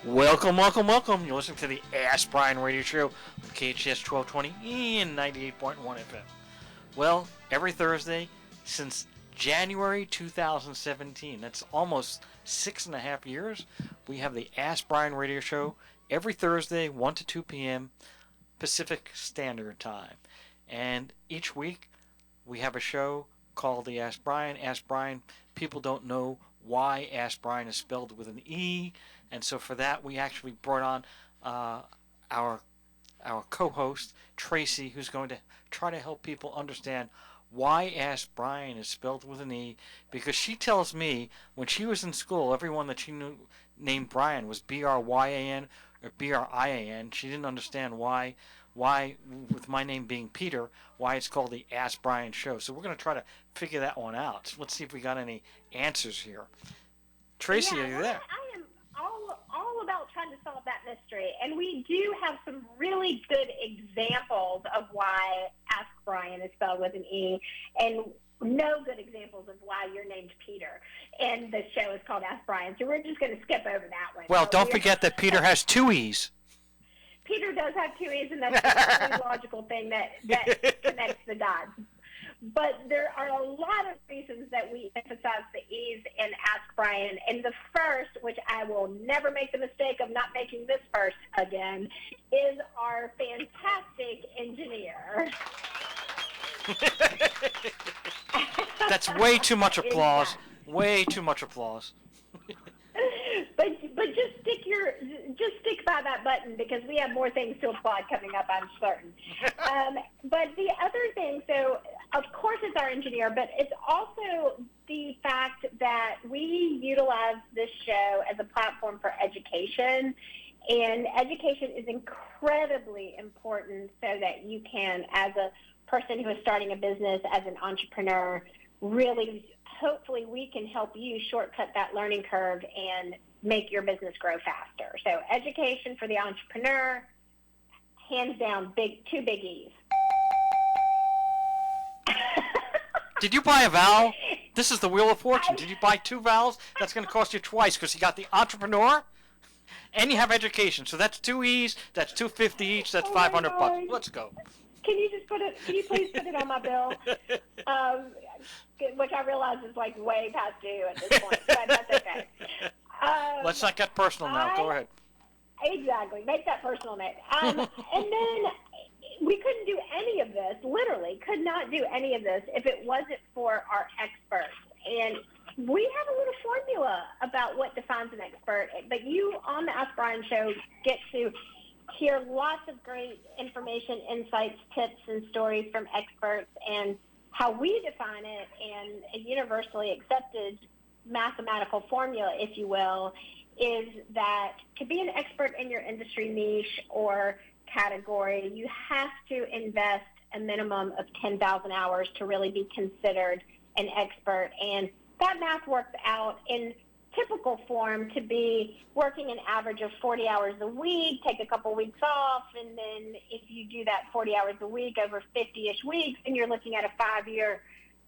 Welcome, welcome, welcome. You're listening to the Ask Brien radio show on KHTS 1220 and 98.1 FM. Well, every Thursday since January 2017, that's almost 6.5 years, we have the Ask Brien radio show every Thursday, 1 to 2 p.m. Pacific Standard Time. And each week we have a show called the Ask Brien. Ask Brien, people don't know why Ask Brien is spelled with an E. And so for that, we actually brought on our co-host, Traci, who's going to try to help people understand why Ask Brien is spelled with an E, because she tells me when she was in school, everyone that she knew named Brien was B-R-Y-A-N or B-R-I-A-N. She didn't understand why, with my name being Peter, why it's called the Ask Brien Show. So we're going to try to figure that one out. So let's see if we got any answers here. Traci, are you there? I am all about trying to solve that mystery, and we do have some really good examples of why Ask Brien is spelled with an E, and no good examples of why you're named Peter, and the show is called Ask Brien, so we're just going to skip over that one. Well, don't forget that Peter has two E's. Peter does have two E's, and that's the only logical thing that connects the dots. But there are a lot of reasons that we emphasize the E's in Ask Brien. And the first, which I will never make the mistake of not making this first again, is our fantastic engineer. That's way too much applause. Way too much applause. But just stick by that button, because we have more things to applaud coming up, I'm certain. But the other thing, so of course it's our engineer, but it's also the fact that we utilize this show as a platform for education, and education is incredibly important so that you can, as a person who is starting a business, as an entrepreneur, really, hopefully we can help you shortcut that learning curve and make your business grow faster. So education for the entrepreneur, hands down, two big E's. Did you buy a vowel? This is the Wheel of Fortune. Did you buy two vowels? That's going to cost you twice, because you got the entrepreneur and you have education. So that's two E's, that's $250 each, that's $500. Let's go. Can you please put it on my bill? Which I realize is like way past due at this point, but that's okay. Let's not get personal now. Go ahead. Exactly. Make that personal, Nick. And then we couldn't do any of this, literally could not do any of this if it wasn't for our experts. And we have a little formula about what defines an expert, but you on the Ask Brien show get to hear lots of great information, insights, tips, and stories from experts, and how we define it, and a universally accepted mathematical formula, if you will, is that to be an expert in your industry niche or category, you have to invest a minimum of 10,000 hours to really be considered an expert. And that math works out in typical form to be working an average of 40 hours a week, take a couple weeks off, and then if you do that 40 hours a week over 50-ish weeks, then you're looking at a 5-year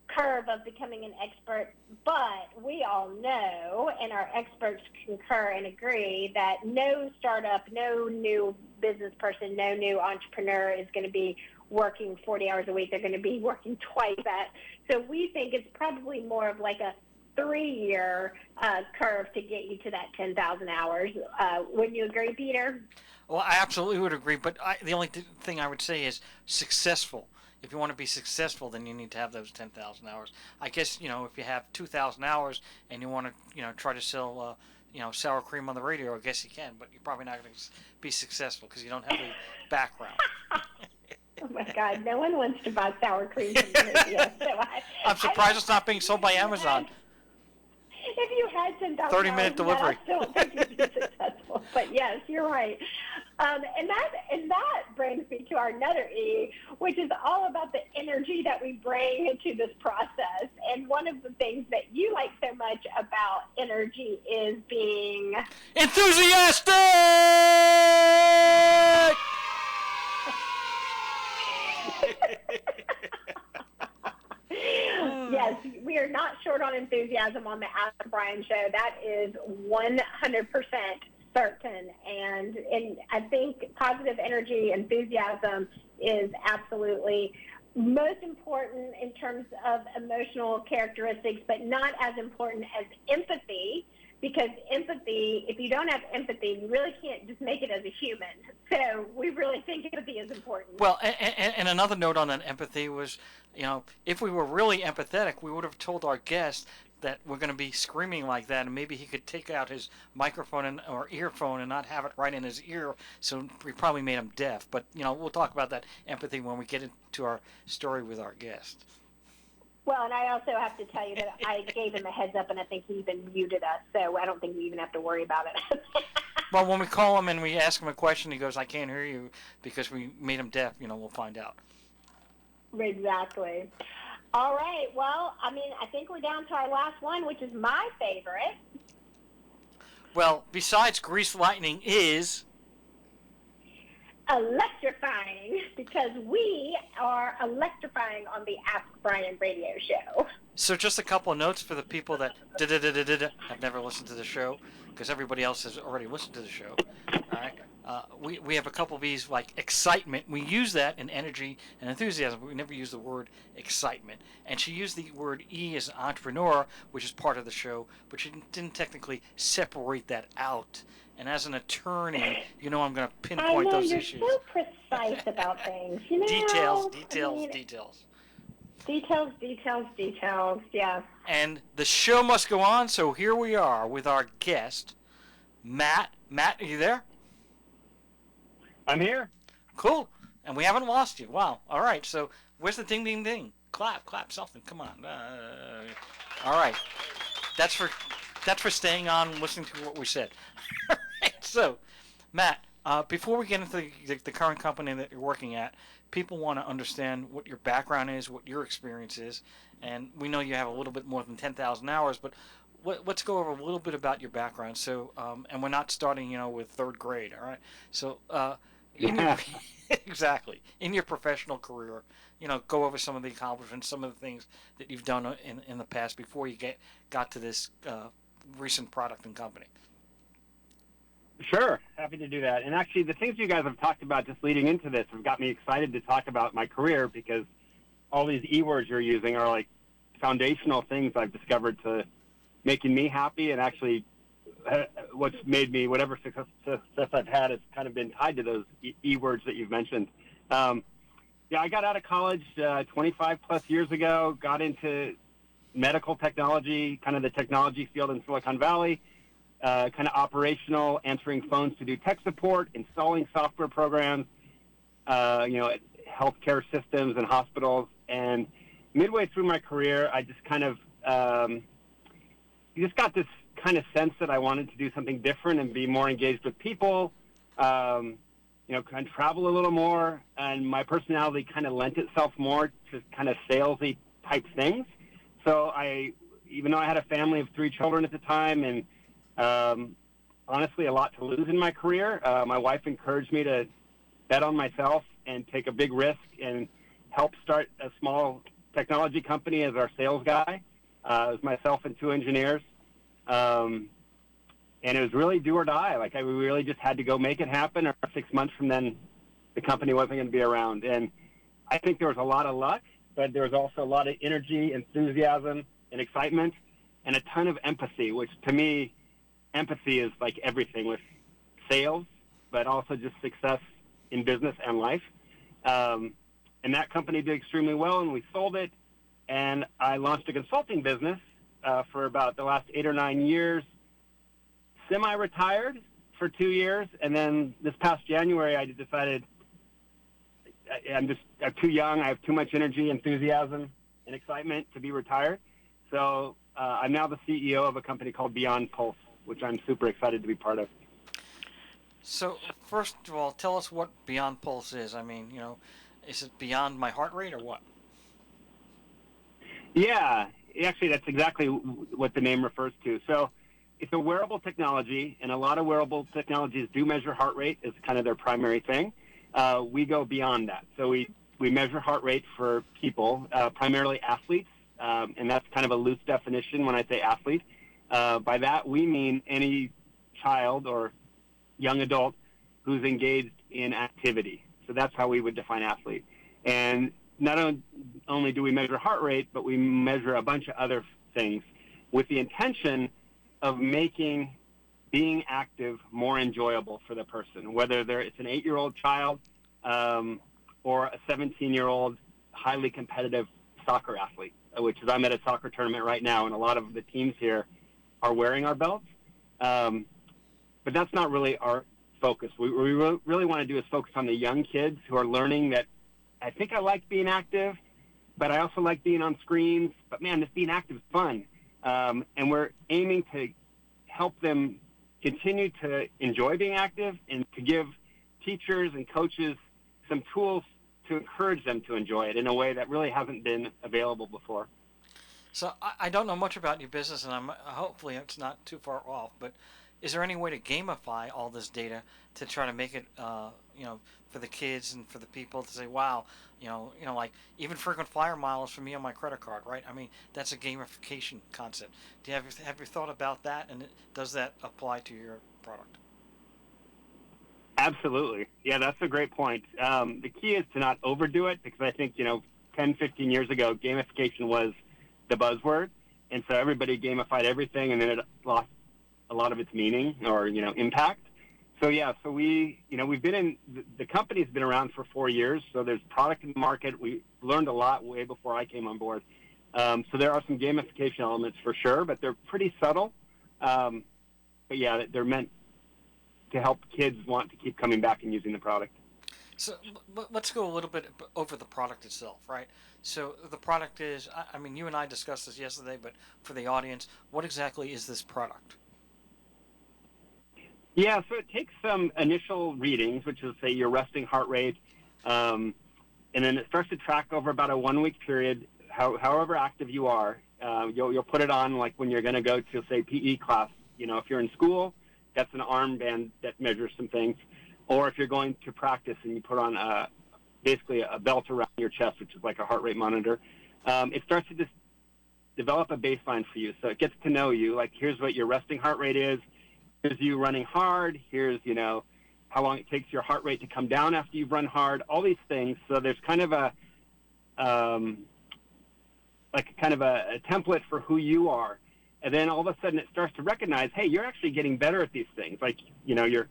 curve of becoming an expert. But we all know, and our experts concur and agree, that no startup, no new business person, no new entrepreneur is going to be working 40 hours a week. They're going to be working twice that. So we think it's probably more of like a 3-year curve to get you to that 10,000 hours. Wouldn't you agree, Peter? Well, I absolutely would agree, but the only thing I would say is successful. If you want to be successful, then you need to have those 10,000 hours. I guess, if you have 2,000 hours and you want to, try to sell, sour cream on the radio, I guess you can, but you're probably not going to be successful because you don't have the background. Oh my God, no one wants to buy sour cream from the radio. So I'm surprised it's not being sold by Amazon. If you had 10,000 30-minute delivery. I still think you'd be successful. But yes, you're right. And that brings me to our another E, which is all about the energy that we bring to this process. And one of the things that you like so much about energy is being enthusiastic. Yes, we are not short on enthusiasm on the Ask Brien show. That is 100% certain. And I think positive energy, enthusiasm is absolutely most important in terms of emotional characteristics, but not as important as empathy, because empathy, if you don't have empathy, you really can't just make it as a human. So we really think empathy is important. Well, and another note on that empathy was, if we were really empathetic, we would have told our guest that we're going to be screaming like that, and maybe he could take out his microphone or earphone and not have it right in his ear, so we probably made him deaf. But, we'll talk about that empathy when we get into our story with our guest. Well, and I also have to tell you that I gave him a heads up, and I think he even muted us, so I don't think we even have to worry about it. Well, when we call him and we ask him a question, he goes, "I can't hear you," because we made him deaf. We'll find out. Exactly. All right. Well, I think we're down to our last one, which is my favorite. Well, besides grease lightning is electrifying, because we are electrifying on the Ask Brien radio show. So just a couple of notes for the people that have never listened to the show, because everybody else has already listened to the show. All right. We have a couple of these, like excitement. We use that in energy and enthusiasm, but we never use the word excitement. And she used the word E as an entrepreneur, which is part of the show, but she didn't technically separate that out. And as an attorney, I'm going to pinpoint those issues. You're so precise about things. Details. Details, yeah. And the show must go on, so here we are with our guest, Matt. Matt, are you there? I'm here. Cool. And we haven't lost you. Wow. All right, so where's the ding, ding, ding? Clap, something. Come on. All right. That's for staying on and listening to what we said. So, Matt, before we get into the current company that you're working at, people want to understand what your background is, what your experience is, and we know you have a little bit more than 10,000 hours, but let's go over a little bit about your background. So, and we're not starting, with third grade, all right? So, exactly, in your professional career, go over some of the accomplishments, some of the things that you've done in the past before you got to this recent product and company. Sure, happy to do that. And actually, the things you guys have talked about just leading into this have got me excited to talk about my career, because all these E-words you're using are like foundational things I've discovered to making me happy, and actually what's made me, whatever success I've had has kind of been tied to those E-words that you've mentioned. I got out of college 25 plus years ago, got into medical technology, kind of the technology field in Silicon Valley. Kind of operational, answering phones to do tech support, installing software programs, at healthcare systems and hospitals. And midway through my career, I just kind of, got this kind of sense that I wanted to do something different and be more engaged with people, kind of travel a little more. And my personality kind of lent itself more to kind of salesy type things. So even though I had a family of 3 children at the time, and honestly, a lot to lose in my career, my wife encouraged me to bet on myself and take a big risk and help start a small technology company as our sales guy. It was myself and 2 engineers. And it was really do or die. We really just had to go make it happen, or 6 months from then, the company wasn't going to be around. And I think there was a lot of luck, but there was also a lot of energy, enthusiasm, and excitement, and a ton of empathy, which to me, empathy is like everything with sales, but also just success in business and life. And that company did extremely well, and we sold it. And I launched a consulting business for about the last 8 or 9 years, semi-retired for 2 years. And then this past January, I decided I'm too young. I have too much energy, enthusiasm, and excitement to be retired. So I'm now the CEO of a company called Beyond Pulse, which I'm super excited to be part of. So, first of all, tell us what Beyond Pulse is. Is it beyond my heart rate or what? Yeah, actually, that's exactly what the name refers to. So, it's a wearable technology, and a lot of wearable technologies do measure heart rate as kind of their primary thing. We go beyond that. So, we measure heart rate for people, primarily athletes, and that's kind of a loose definition when I say athlete. By that, we mean any child or young adult who's engaged in activity. So that's how we would define athlete. And not only do we measure heart rate, but we measure a bunch of other things with the intention of making being active more enjoyable for the person, whether it's an 8-year-old child or a 17-year-old highly competitive soccer athlete, which is I'm at a soccer tournament right now, and a lot of the teams here are wearing our belts. But that's not really our focus. What we really want to do is focus on the young kids who are learning that I think I like being active, but I also like being on screens. But, man, this being active is fun. And we're aiming to help them continue to enjoy being active and to give teachers and coaches some tools to encourage them to enjoy it in a way that really hasn't been available before. So I don't know much about your business, and hopefully it's not too far off, but is there any way to gamify all this data to try to make it, for the kids and for the people to say, wow, like even frequent flyer miles for me on my credit card, right? I mean, that's a gamification concept. Have you thought about that, and does that apply to your product? Absolutely. Yeah, that's a great point. The key is to not overdo it, because I think, 10, 15 years ago, gamification was the buzzword. And so everybody gamified everything, and then it lost a lot of its meaning or, impact. So, yeah, we've been the company's been around for 4 years. So there's product in the market. We learned a lot way before I came on board. So there are some gamification elements for sure, but they're pretty subtle. But yeah, they're meant to help kids want to keep coming back and using the product. So let's go a little bit over the product itself, right? So the product is, I mean, you and I discussed this yesterday, but for the audience, what exactly is this product? Yeah, so it takes some initial readings, which is, say, your resting heart rate, and then it starts to track over about a 1-week period, however active you are. You'll put it on like when you're going to go to, say, PE class. If you're in school, that's an armband that measures some things. Or if you're going to practice and you put on basically a belt around your chest, which is like a heart rate monitor, it starts to just develop a baseline for you. So it gets to know you, like here's what your resting heart rate is, here's you running hard, here's, how long it takes your heart rate to come down after you've run hard, all these things. So there's kind of a template for who you are. And then all of a sudden it starts to recognize, hey, you're actually getting better at these things. Like, you're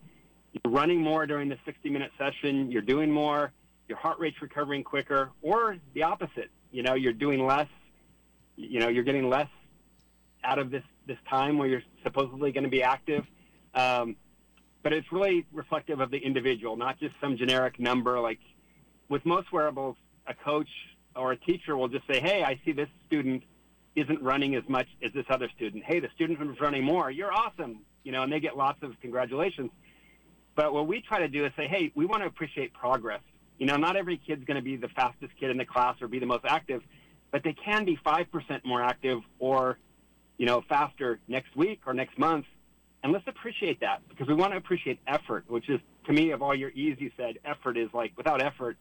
running more during the 60-minute session, you're doing more, your heart rate's recovering quicker, or the opposite. You're doing less, you're getting less out of this time where you're supposedly going to be active. But it's really reflective of the individual, not just some generic number. Like with most wearables, a coach or a teacher will just say, hey, I see this student isn't running as much as this other student. Hey, the student who's running more, you're awesome. And they get lots of congratulations. But what we try to do is say, hey, we want to appreciate progress. Not every kid's going to be the fastest kid in the class or be the most active, but they can be 5% more active or, faster next week or next month. And let's appreciate that, because we want to appreciate effort, which is, to me, of all your E's you said, effort is like, without effort,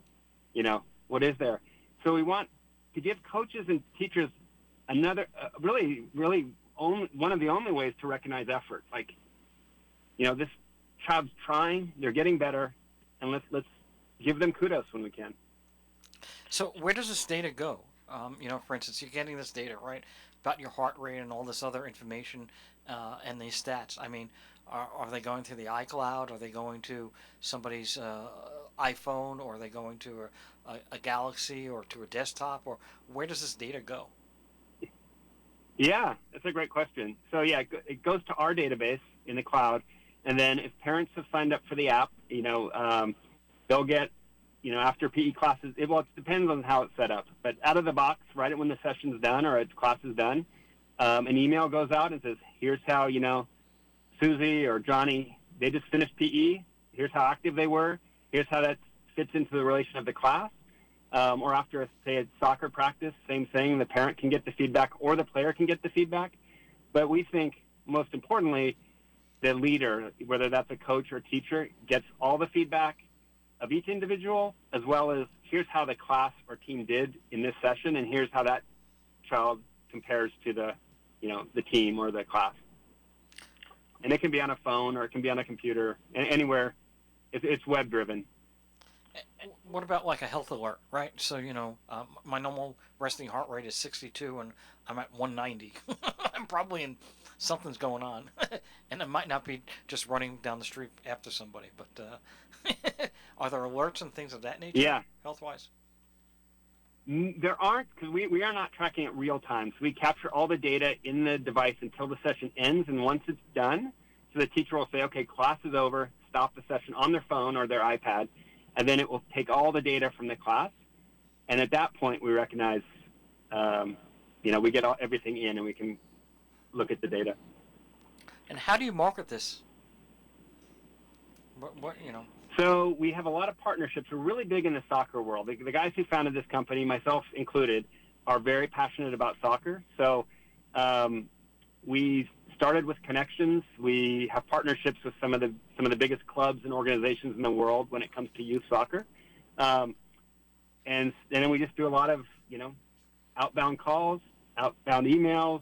what is there? So we want to give coaches and teachers another, really one of the only ways to recognize effort. Like, this child's trying, they're getting better, and let's give them kudos when we can. So where does this data go? For instance, you're getting this data, right, about your heart rate and all this other information and these stats. I mean, are they going to the iCloud? Are they going to somebody's iPhone? Or are they going to a Galaxy or to a desktop? Or where does this data go? Yeah, that's a great question. So, yeah, it goes to our database in the cloud. And then if parents have signed up for the app, they'll get, after PE classes, it depends on how it's set up. But out of the box, right when the session's done or class is done, an email goes out and says, here's how, Susie or Johnny, they just finished PE. Here's how active they were. Here's how that fits into the relation of the class. Or after, say, a soccer practice, same thing. The parent can get the feedback or the player can get the feedback. But we think, most importantly, the leader, whether that's a coach or teacher, gets all the feedback of each individual, as well as here's how the class or team did in this session, and here's how that child compares to the team or the class. And it can be on a phone or it can be on a computer, anywhere. It's web driven. What about like a health alert, right? So, my normal resting heart rate is 62 and I'm at 190. I'm probably in something's going on. And it might not be just running down the street after somebody, but are there alerts and things of that nature? Yeah. Health-wise? There aren't, because we are not tracking it real time. So we capture all the data in the device until the session ends, and once it's done, so the teacher will say, okay, class is over, stop the session on their phone or their iPad, and then it will take all the data from the class, and at that point we recognize, we get everything in and we can look at the data. And how do you market this? What? So we have a lot of partnerships. We're really big in the soccer world. The guys who founded this company, myself included, are very passionate about soccer. So we started with connections. We have partnerships with some of the biggest clubs and organizations in the world when it comes to youth soccer. And then we just do a lot of, outbound calls, outbound emails.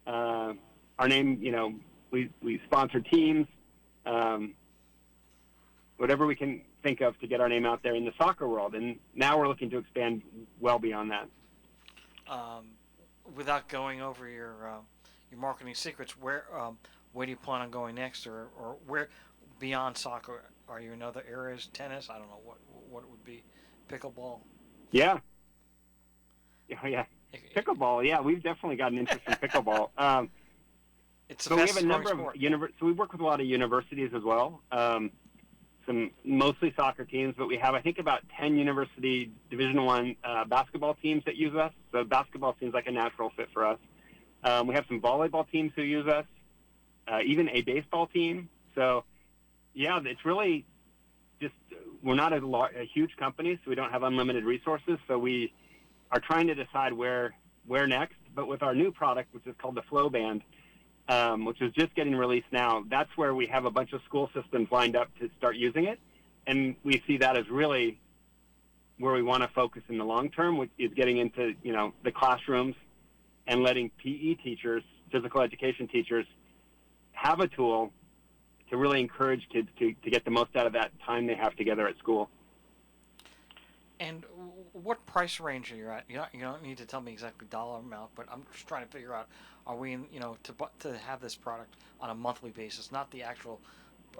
Our name, we sponsor teams. Whatever we can think of to get our name out there in the soccer world. And now we're looking to expand well beyond that. Without going over your marketing secrets, where do you plan on going next, or where beyond soccer? Are you in other areas? Tennis? I don't know what it would be. Pickleball? Yeah. Yeah. Pickleball. Yeah, we've definitely got an interest in pickleball. It's so we have a number of so we work with a lot of universities as well. Some mostly soccer teams, but we have, I think, about 10 university Division I basketball teams that use us. So basketball seems like a natural fit for us. We have some volleyball teams who use us, even a baseball team. So, yeah, it's really just we're not a huge company, so we don't have unlimited resources. So we are trying to decide where next. But with our new product, which is called the Flow Band, which is just getting released now, that's where we have a bunch of school systems lined up to start using it. And we see that as really where we want to focus in the long term, which is getting into, the classrooms and letting PE teachers, physical education teachers, have a tool to really encourage kids to get the most out of that time they have together at school. And what price range are you at? You don't need to tell me exactly dollar amount, but I'm just trying to figure out, are we in, to have this product on a monthly basis, not the actual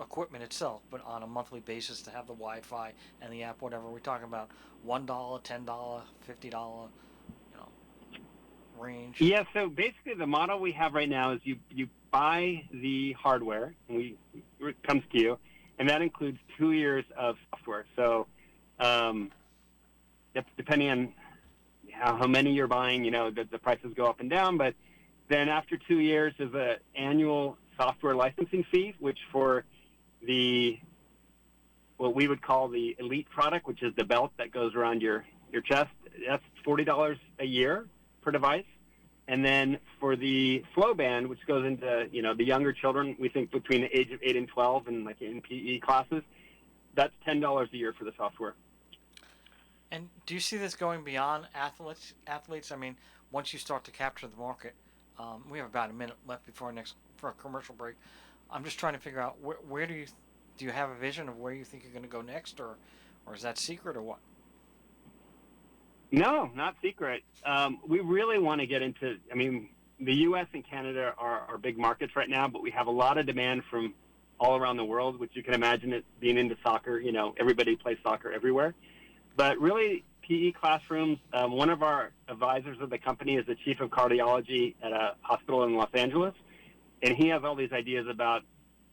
equipment itself, but on a monthly basis to have the Wi-Fi and the app, whatever. We're talking about $1, $10, $50, range. Yeah, so basically the model we have right now is you buy the hardware, and it comes to you, and that includes 2 years of software. So depending on how many you're buying, the prices go up and down. But then after 2 years is an annual software licensing fee, which for what we would call the elite product, which is the belt that goes around your chest, that's $40 a year per device. And then for the Flow Band, which goes into, the younger children, we think between the age of 8 and 12 and like in PE classes, that's $10 a year for the software. And do you see this going beyond athletes? I mean, once you start to capture the market, we have about a minute left before for a commercial break. I'm just trying to figure out where do you have a vision of where you think you're going to go next, or is that secret or what? No, not secret. We really want to get into, the U.S. and Canada are big markets right now, but we have a lot of demand from all around the world, which you can imagine it being into soccer. Everybody plays soccer everywhere. But really, PE classrooms, one of our advisors of the company is the chief of cardiology at a hospital in Los Angeles, and he has all these ideas about,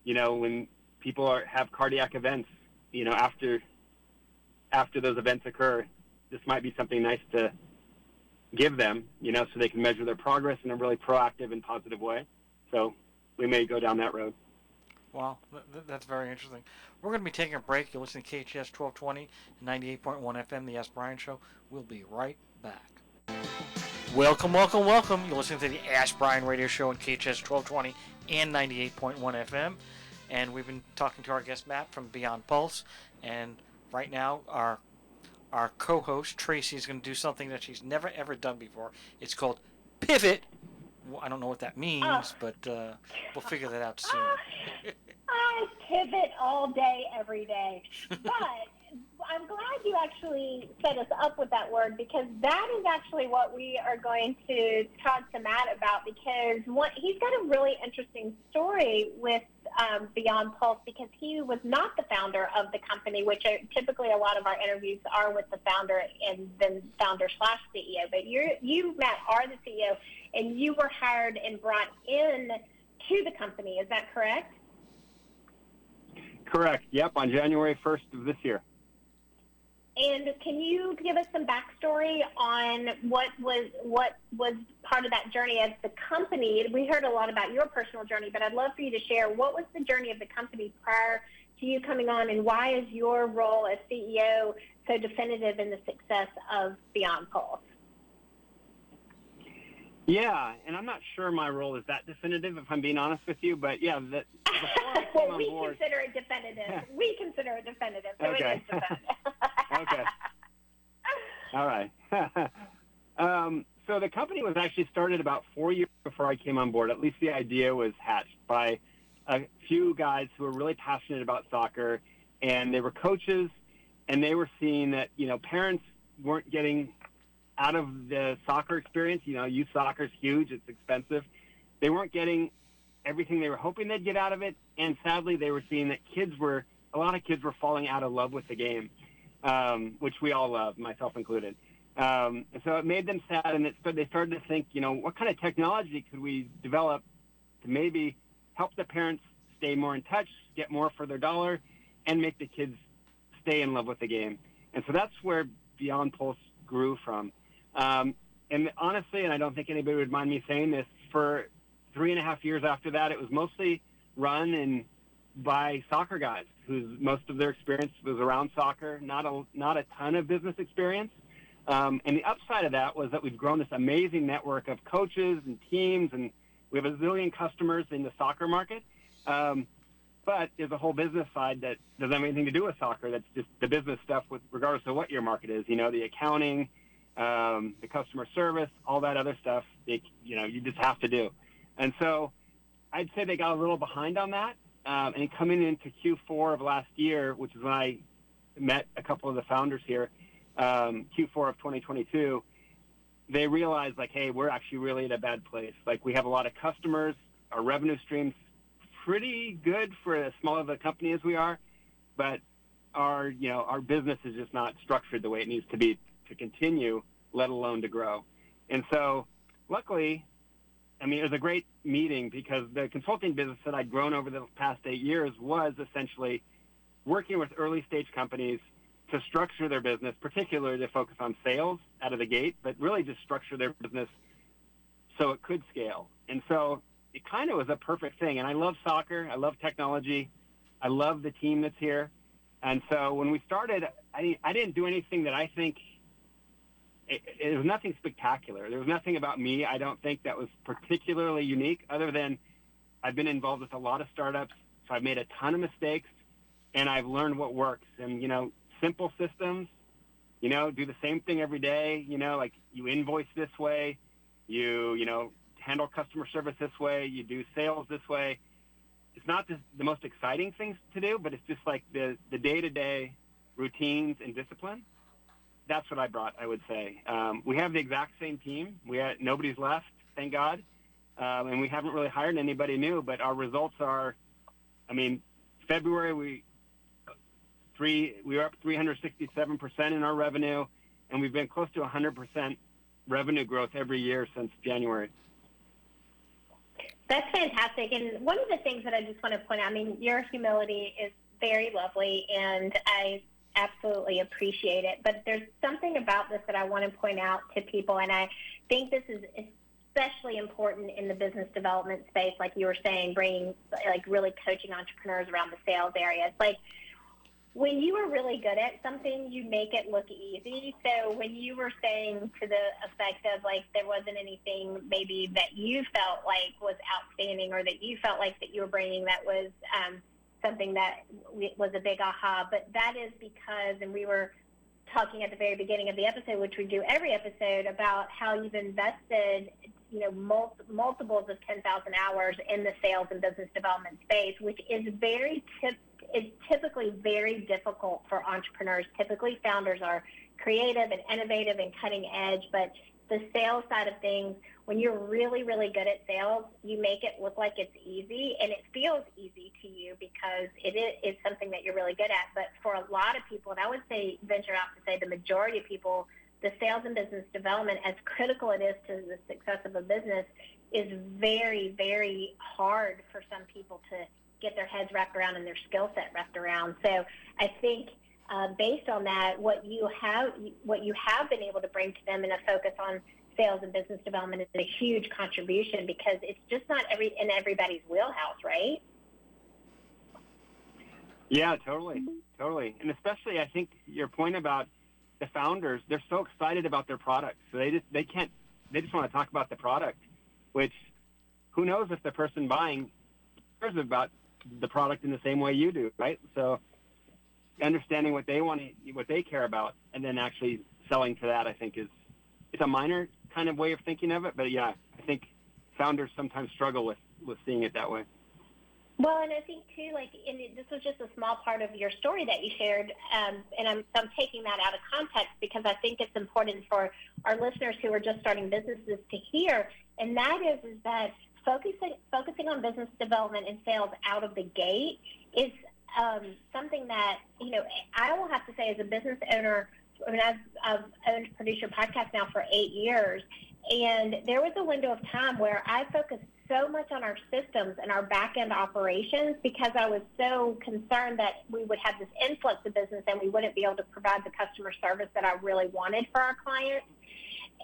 when people have cardiac events, after those events occur, this might be something nice to give them, so they can measure their progress in a really proactive and positive way. So we may go down that road. Wow, that's very interesting. We're going to be taking a break. You're listening to KHTS 1220 and 98.1 FM, the Ask Brien Show. We'll be right back. Welcome. You're listening to the Ask Brien radio show on KHTS 1220 and 98.1 FM. And we've been talking to our guest, Matt, from Beyond Pulse. And right now, our co-host, Traci, is going to do something that she's never, ever done before. It's called Pivot I don't know what that means, Oh. but we'll figure that out soon. I pivot all day, every day. But I'm glad you actually set us up with that word, because that is actually what we are going to talk to Matt about, because he's got a really interesting story with Beyond Pulse, because he was not the founder of the company, which typically a lot of our interviews are with the founder and then founder/CEO. But you, Matt, are the CEO, and you were hired and brought in to the company. Is that correct? Correct. Yep, on January 1st of this year. And can you give us some backstory on what was part of that journey as the company? We heard a lot about your personal journey, but I'd love for you to share what was the journey of the company prior to you coming on, and why is your role as CEO so definitive in the success of Beyond Pulse? Yeah, and I'm not sure my role is that definitive, if I'm being honest with you, but yeah, before I came well, on we board, consider it definitive. We consider it definitive, so Okay. it is definitive. Okay. All right. So the company was actually started about 4 years before I came on board. At least the idea was hatched by a few guys who were really passionate about soccer, and they were coaches, and they were seeing that, parents weren't getting out of the soccer experience. Youth soccer is huge. It's expensive. They weren't getting everything they were hoping they'd get out of it. And sadly, they were seeing that a lot of kids were falling out of love with the game, which we all love, myself included. And so it made them sad, and they started to think, what kind of technology could we develop to maybe help the parents stay more in touch, get more for their dollar, and make the kids stay in love with the game. And so that's where Beyond Pulse grew from. And honestly, and I don't think anybody would mind me saying this, for 3.5 years after that, it was mostly run by soccer guys whose most of their experience was around soccer, not a ton of business experience. And the upside of that was that we've grown this amazing network of coaches and teams, and we have a zillion customers in the soccer market. But there's a whole business side that doesn't have anything to do with soccer. That's just the business stuff, regardless of what your market is. The accounting, the customer service, all that other stuff. You just have to do. And so I'd say they got a little behind on that. And coming into Q4 of last year, which is when I met a couple of the founders here, Q4 of 2022, they realized, hey, we're actually really at a bad place. We have a lot of customers. Our revenue stream's pretty good for as small of a company as we are, but our business is just not structured the way it needs to be to continue, let alone to grow. And so luckily, it was a great meeting, because the consulting business that I'd grown over the past 8 years was essentially working with early stage companies to structure their business, particularly to focus on sales out of the gate, but really just structure their business so it could scale. And so it kind of was a perfect thing. And I love soccer. I love technology. I love the team that's here. And so when we started, I didn't do anything that I think, it was nothing spectacular. There was nothing about me, I don't think, that was particularly unique, other than I've been involved with a lot of startups, so I've made a ton of mistakes, and I've learned what works. And, simple systems, do the same thing every day, you invoice this way, you handle customer service this way, you do sales this way. It's not the most exciting things to do, but it's just the day-to-day routines and discipline. That's what I brought, I would say. We have the exact same team. Nobody's left, thank God. And we haven't really hired anybody new, but our results are, February we were up 367% in our revenue, and we've been close to 100% revenue growth every year since January. That's fantastic. And one of the things that I just want to point out, your humility is very lovely, and I absolutely appreciate it. But there's something about this that I want to point out to people, and I think this is especially important in the business development space, like you were saying, bringing, really coaching entrepreneurs around the sales area. It's when you are really good at something, you make it look easy. So when you were saying to the effect of there wasn't anything maybe that you felt was outstanding, or that you felt that you were bringing that was something that was a big aha, but that is because, and we were talking at the very beginning of the episode, which we do every episode, about how you've invested multiples of 10,000 hours in the sales and business development space, which is typically very difficult for entrepreneurs. Typically, founders are creative and innovative and cutting edge, but the sales side of things, when you're really, really good at sales, you make it look like it's easy, and it feels easy to you because it's something that you're really good at. But for a lot of people, and I would say, venture out to say the majority of people, the sales and business development, as critical it is to the success of a business, is very, very hard for some people to get their heads wrapped around and their skill set wrapped around. So I think based on that, what you have been able to bring to them in a focus on sales and business development is a huge contribution, because it's just not in everybody's wheelhouse, right? Yeah, totally. And especially, I think your point about the founders, they're so excited about their product. So they just want to talk about the product, which who knows if the person buying cares about the product in the same way you do, right? So understanding what they want, what they care about, and then actually selling to that, I think it's a minor kind of way of thinking of it. But yeah, I think founders sometimes struggle with seeing it that way. Well, and I think too, this was just a small part of your story that you shared, and I'm taking that out of context because I think it's important for our listeners who are just starting businesses to hear, and that is that focusing on business development and sales out of the gate is something that, I will have to say, as a business owner, I mean, I've owned Produce Your Podcast now for 8 years, and there was a window of time where I focused so much on our systems and our back-end operations because I was so concerned that we would have this influx of business and we wouldn't be able to provide the customer service that I really wanted for our clients.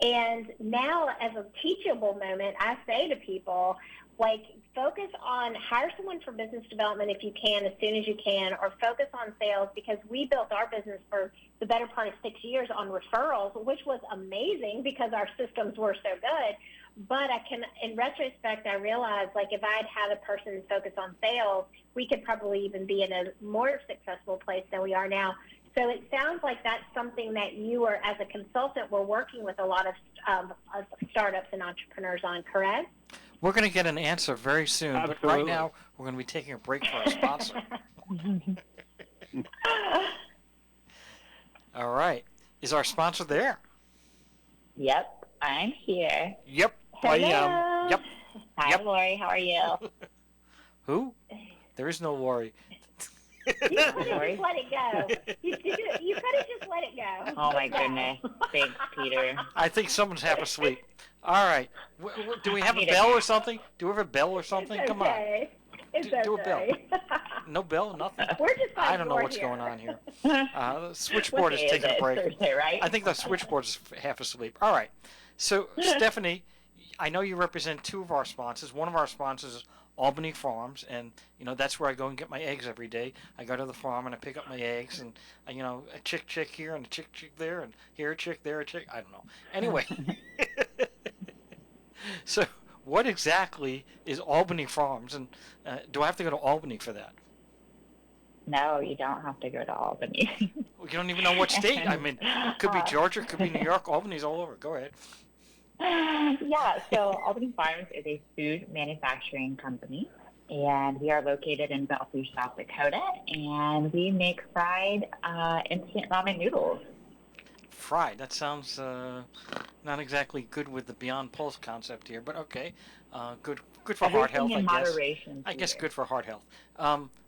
And now, as a teachable moment, I say to people, focus on, hire someone for business development if you can, as soon as you can, or focus on sales, because we built our business for the better part of 6 years on referrals, which was amazing because our systems were so good. But in retrospect, I realized, if I'd had a person focus on sales, we could probably even be in a more successful place than we are now. So it sounds like that's something that you, are, as a consultant, were working with a lot of startups and entrepreneurs on, correct? We're going to get an answer very soon, Absolutely. But right now we're going to be taking a break for our sponsor. All right. Is our sponsor there? Yep, I'm here. Yep. Hello. Yep. Hi, Yep. Lori. How are you? Who? There is no Lori. You could have just let it go. You could have just let it go. Oh, my goodness. Thanks, Peter. I think someone's half asleep. All right. Do we have a bell or something? Do we have a bell or something? It's Come okay. on. It's Do a bell. okay. No bell? Nothing? We're just I don't know bored what's here. going on here. The switchboard is taking a break. Thursday, right? I think the switchboard is half asleep. All right. So, Stephanie, I know you represent two of our sponsors. One of our sponsors is Albany Farms, and that's where I go and get my eggs every day. I go to the farm and I pick up my eggs, and a chick here and a chick there, and here a chick, there a chick. I don't know. Anyway, so what exactly is Albany Farms, and do I have to go to Albany for that? No, you don't have to go to Albany. You don't even know what state. I mean, could be Georgia, could be New York. Albany's all over. Go ahead. Yeah, so Albany Farms is a food manufacturing company, and we are located in Bellevue, South Dakota, and we make fried instant ramen noodles. Fried. That sounds not exactly good with the Beyond Pulse concept here, but okay. Good for heart health, Everything in I guess. moderation. I guess good for heart health.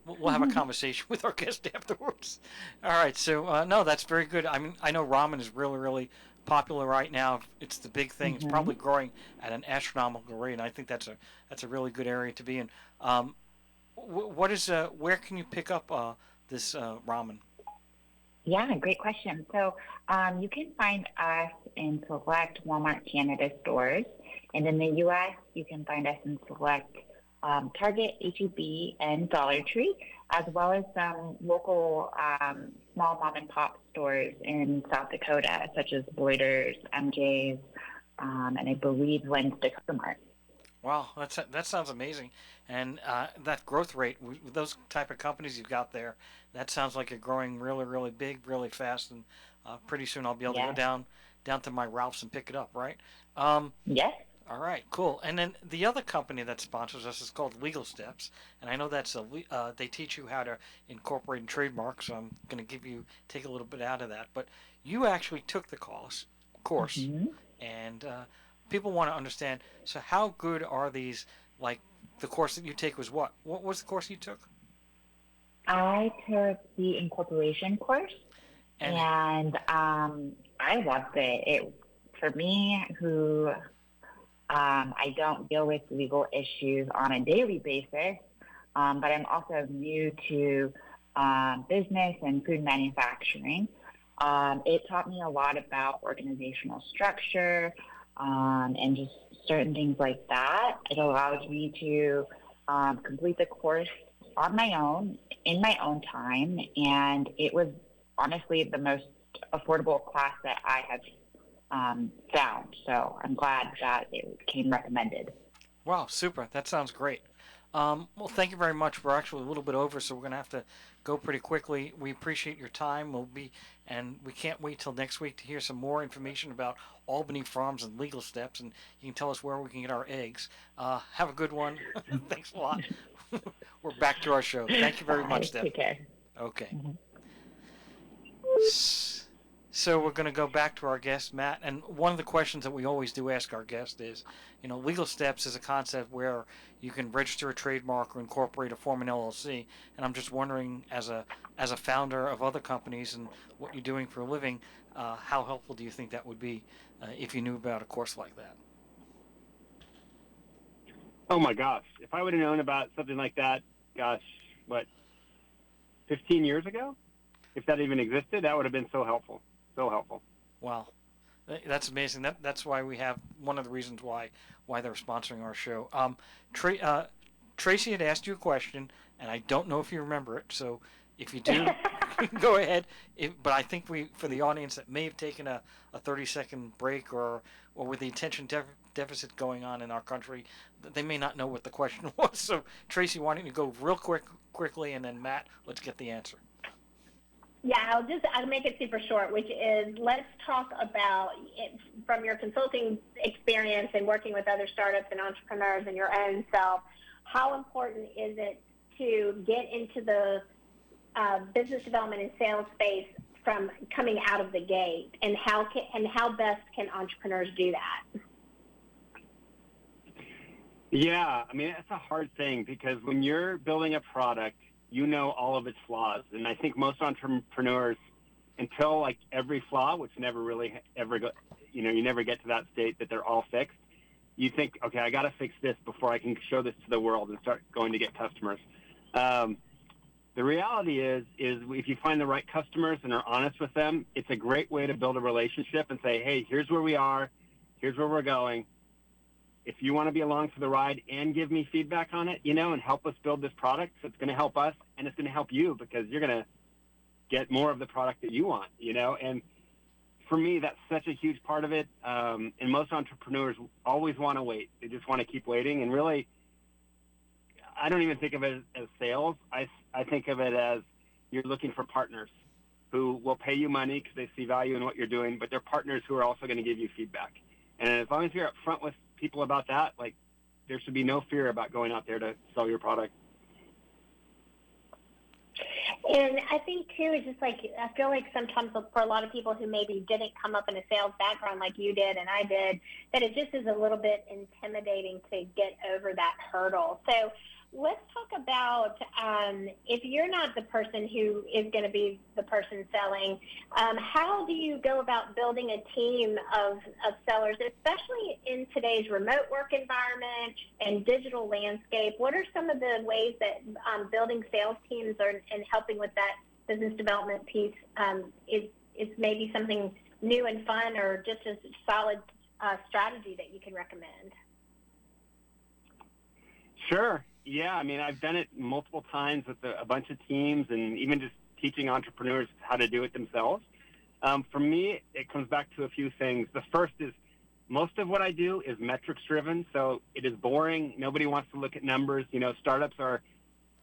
We'll have a conversation with our guest afterwards. All right. So no, that's very good. I mean, I know ramen is really, really popular right now. It's the big thing. It's probably growing at an astronomical rate, and I think that's a really good area to be in. Where can you pick up this ramen? Yeah, great question. So you can find us in select Walmart Canada stores, and in the U.S., you can find us in select Target, H-E-B, and Dollar Tree, as well as some local small mom-and-pop stores in South Dakota, such as Boyders, MJ's, and I believe Lynn's Dakota Mart. Wow, that sounds amazing, and that growth rate with those type of companies you've got there, that sounds like you're growing really, really big, really fast, and pretty soon I'll be able to go down to my Ralph's and pick it up, right? Yes. All right, cool. And then the other company that sponsors us is called Legal Steps, and I know they teach you how to incorporate and trademark. So I'm going to take a little bit out of that. But you actually took the course, Hmm. and people want to understand. So how good are these? Like the course that you take was what? What was the course you took? I took the incorporation course, And and I loved it. It for me, who I don't deal with legal issues on a daily basis, but I'm also new to business and food manufacturing. It taught me a lot about organizational structure and just certain things like that. It allowed me to complete the course on my own, in my own time, and it was honestly the most affordable class that I have found. So I'm glad that it came recommended. wow, super! That sounds great. Well, thank you very much. We're actually a little bit over, so we're going to have to go pretty quickly. We appreciate your time. And we can't wait till next week to hear some more information about Albany Farms and legal steps, and you can tell us where we can get our eggs. Have a good one. Thanks a lot. We're back to our show. Thank you very much, Bye. Deb. Take care. Okay. Mhm. So we're going to go back to our guest, Matt. And one of the questions that we always do ask our guest is, legal steps is a concept where you can register a trademark or incorporate or form an LLC. And I'm just wondering, as a founder of other companies and what you're doing for a living, how helpful do you think that would be if you knew about a course like that? Oh my gosh! If I would have known about something like that, gosh, what 15 years ago, if that even existed, that would have been so helpful. So helpful. Wow. That's amazing. That's why we have one of the reasons why they're sponsoring our show. Traci had asked you a question, and I don't know if you remember it. So if you do, go ahead. But I think for the audience that may have taken a 30-second break or with the attention deficit going on in our country, they may not know what the question was. So Traci, why don't you go real quickly, and then Matt, let's get the answer. Yeah, I'll make it super short, which is let's talk about it from your consulting experience and working with other startups and entrepreneurs and your own self. How important is it to get into the business development and sales space from coming out of the gate, and how best can entrepreneurs do that? Yeah, I mean, that's a hard thing because when you're building a product, you know all of its flaws. And I think most entrepreneurs, until like every flaw, which never really ever go, you never get to that state that they're all fixed. You think, okay, I got to fix this before I can show this to the world and start going to get customers. The reality is if you find the right customers and are honest with them, it's a great way to build a relationship and say, hey, here's where we are, here's where we're going. If you want to be along for the ride and give me feedback on it, and help us build this product, so it's going to help us and it's going to help you because you're going to get more of the product that you want, And for me, that's such a huge part of it. And most entrepreneurs always want to wait. They just want to keep waiting. And really, I don't even think of it as sales. I think of it as you're looking for partners who will pay you money because they see value in what you're doing, but they're partners who are also going to give you feedback. And as long as you're upfront with people about that, like there should be no fear about going out there to sell your product. And I think too, it's just like I feel like sometimes for a lot of people who maybe didn't come up in a sales background like you did and I did, that it just is a little bit intimidating to get over that hurdle. So let's talk about if you're not the person who is going to be the person selling, how do you go about building a team of sellers, especially in today's remote work environment and digital landscape? What are some of the ways that building sales teams and helping with that business development piece is maybe something new and fun, or just a solid strategy that you can recommend? Sure. Yeah, I mean, I've done it multiple times with a bunch of teams and even just teaching entrepreneurs how to do it themselves. For me, it comes back to a few things. The first is most of what I do is metrics driven, so it is boring. Nobody wants to look at numbers. Startups are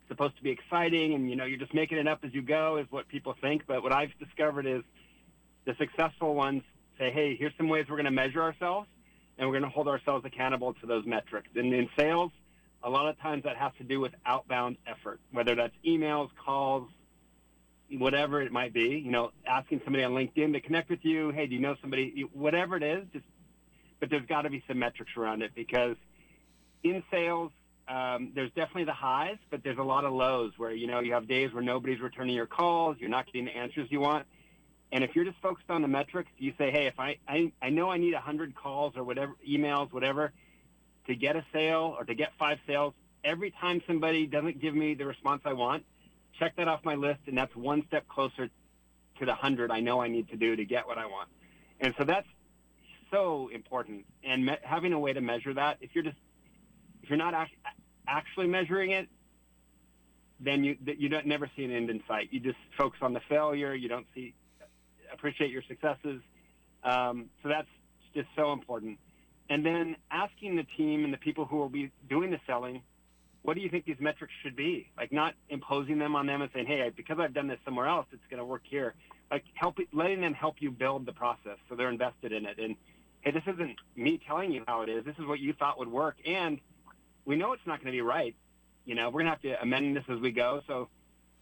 supposed to be exciting and, you're just making it up as you go is what people think. But what I've discovered is the successful ones say, hey, here's some ways we're going to measure ourselves. and we're going to hold ourselves accountable to those metrics. And in sales, a lot of times that has to do with outbound effort, whether that's emails, calls, whatever it might be, asking somebody on LinkedIn to connect with you. Hey, do you know somebody? Whatever it is, but there's got to be some metrics around it, because in sales, there's definitely the highs, but there's a lot of lows where, you have days where nobody's returning your calls, you're not getting the answers you want. And if you're just focused on the metrics, you say, hey, if I know I need 100 calls or whatever, emails, whatever, to get a sale or to get 5 sales, every time somebody doesn't give me the response I want, check that off my list, and that's one step closer to the 100 I know I need to do to get what I want. And so that's so important. And having a way to measure that, if you're not actually measuring it, then you don't never see an end in sight. You just focus on the failure. You don't appreciate your successes. So that's just so important. And then asking the team and the people who will be doing the selling, what do you think these metrics should be? Like, not imposing them on them and saying, hey, because I've done this somewhere else, it's going to work here. Like, letting them help you build the process so they're invested in it. And, hey, this isn't me telling you how it is. This is what you thought would work. And we know it's not going to be right. We're going to have to amend this as we go. So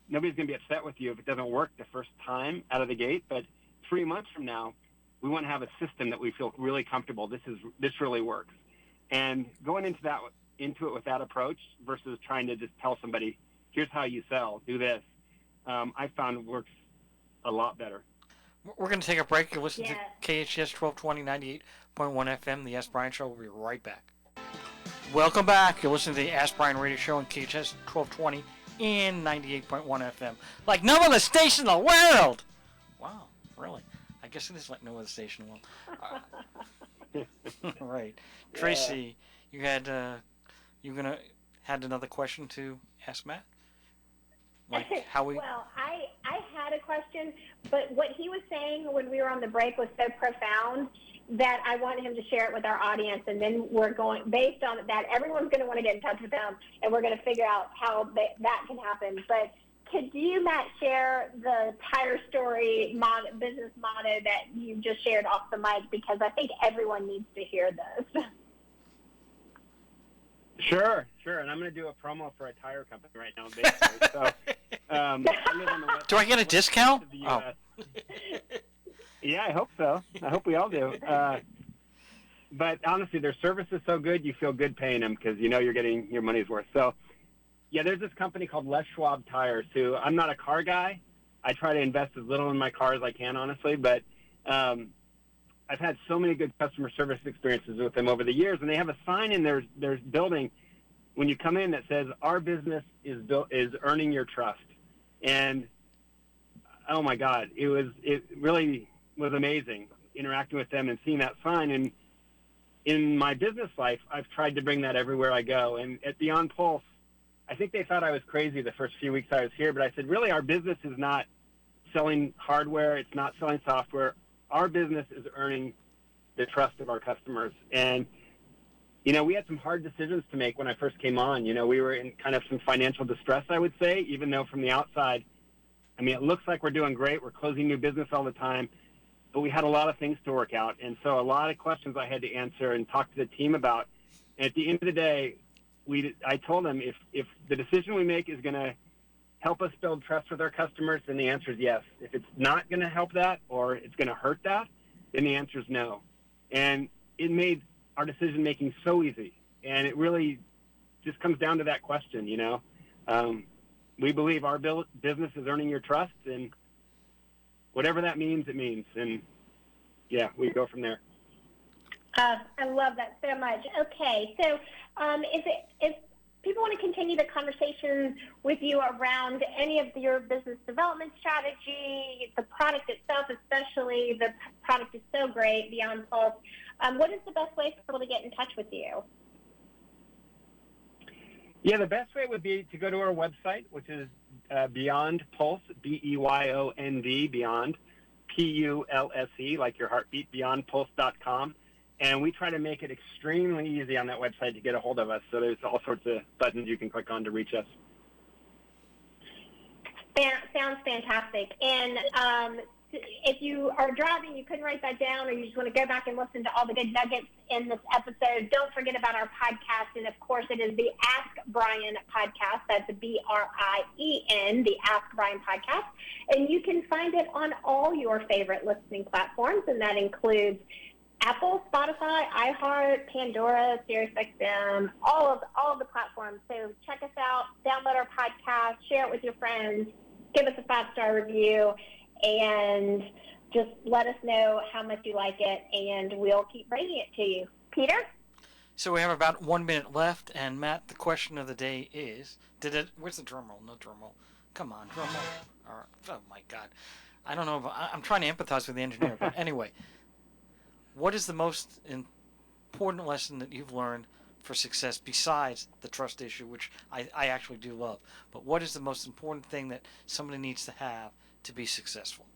nobody's going to be upset with you if it doesn't work the first time out of the gate. But 3 months from now, we want to have a system that we feel really comfortable. This really works. And going into it with that approach versus trying to just tell somebody, here's how you sell, do this, I found works a lot better. We're going to take a break and listen to KHTS 1220 98.1 FM, the Ask Brien Show. We'll be right back. Welcome back. You're listening to the Ask Brien Radio Show on KHTS 1220 and 98.1 FM. Like no other station in the world! Wow, really? I guess it is like no other station in the world. Right. Yeah. Traci, you had another question to ask Matt? Like how we... Well, I had a question, but what he was saying when we were on the break was so profound that I want him to share it with our audience, and then we're going, based on that, everyone's going to want to get in touch with him, and we're going to figure out how that can happen. But could you, Matt, share the tire story business motto that you just shared off the mic, because I think everyone needs to hear this. Sure. And I'm going to do a promo for a tire company right now, basically. So, I live on the west, do I get a discount? Of the US. Yeah, I hope so. I hope we all do. But honestly, their service is so good, you feel good paying them because you're getting your money's worth. So, yeah, there's this company called Les Schwab Tires, who I'm not a car guy. I try to invest as little in my car as I can, honestly. But I've had so many good customer service experiences with them over the years, and they have a sign in their building when you come in that says, "Our business is earning your trust." And oh my God, it really was amazing interacting with them and seeing that sign. And in my business life, I've tried to bring that everywhere I go. And at Beyond Pulse, I think they thought I was crazy the first few weeks I was here, but I said, really, our business is not selling hardware. It's not selling software. Our business is earning the trust of our customers. And, we had some hard decisions to make when I first came on. We were in kind of some financial distress, I would say, even though from the outside, it looks like we're doing great. We're closing new business all the time, but we had a lot of things to work out. And so a lot of questions I had to answer and talk to the team about. And at the end of the day, I told them if the decision we make is going to help us build trust with our customers, then the answer is yes. If it's not going to help that or it's going to hurt that, then the answer is no. And it made our decision-making so easy. And it really just comes down to that question, We believe our business is earning your trust, and whatever that means, it means. And, yeah, we go from there. I love that so much. Okay, so if people want to continue the conversation with you around any of your business development strategy, the product itself, especially the product is so great, Beyond Pulse, what is the best way for people to get in touch with you? Yeah, the best way would be to go to our website, which is Beyond Pulse, BEYOND, Beyond, PULSE, like your heartbeat, beyondpulse.com. And we try to make it extremely easy on that website to get a hold of us. So there's all sorts of buttons you can click on to reach us. Sounds fantastic. And if you are driving, you couldn't write that down, or you just want to go back and listen to all the good nuggets in this episode, don't forget about our podcast. And of course, it is the Ask Brien podcast. That's Brien, the Ask Brien podcast. And you can find it on all your favorite listening platforms. And that includes Apple, Spotify, iHeart, Pandora, SiriusXM, all of the platforms. So check us out, download our podcast, share it with your friends, give us a 5-star review, and just let us know how much you like it, and we'll keep bringing it to you. Peter? So we have about 1 minute left, and Matt, the question of the day is, where's the drum roll? No drum roll. Come on, drum roll. All right. Oh my God. I don't know, I'm trying to empathize with the engineer, but anyway, what is the most important lesson that you've learned for success besides the trust issue, which I actually do love, but what is the most important thing that somebody needs to have to be successful?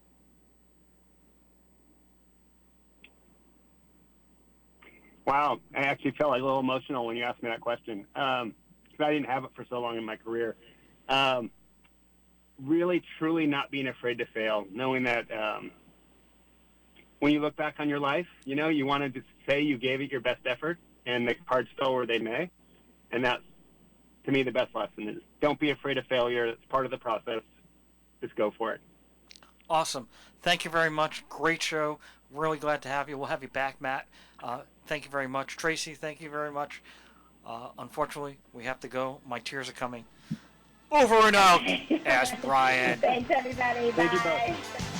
Wow, I actually felt like a little emotional when you asked me that question, because I didn't have it for so long in my career. Really, truly not being afraid to fail, knowing that when you look back on your life, you wanted to say you gave it your best effort, and the cards fell where they may. And that's, to me, the best lesson is don't be afraid of failure. It's part of the process. Just go for it. Awesome. Thank you very much. Great show. Really glad to have you. We'll have you back, Matt. Thank you very much. Traci, thank you very much. Unfortunately, we have to go. My tears are coming. Over and out. Ask Brien. Thanks, everybody. Thank you Bye. both.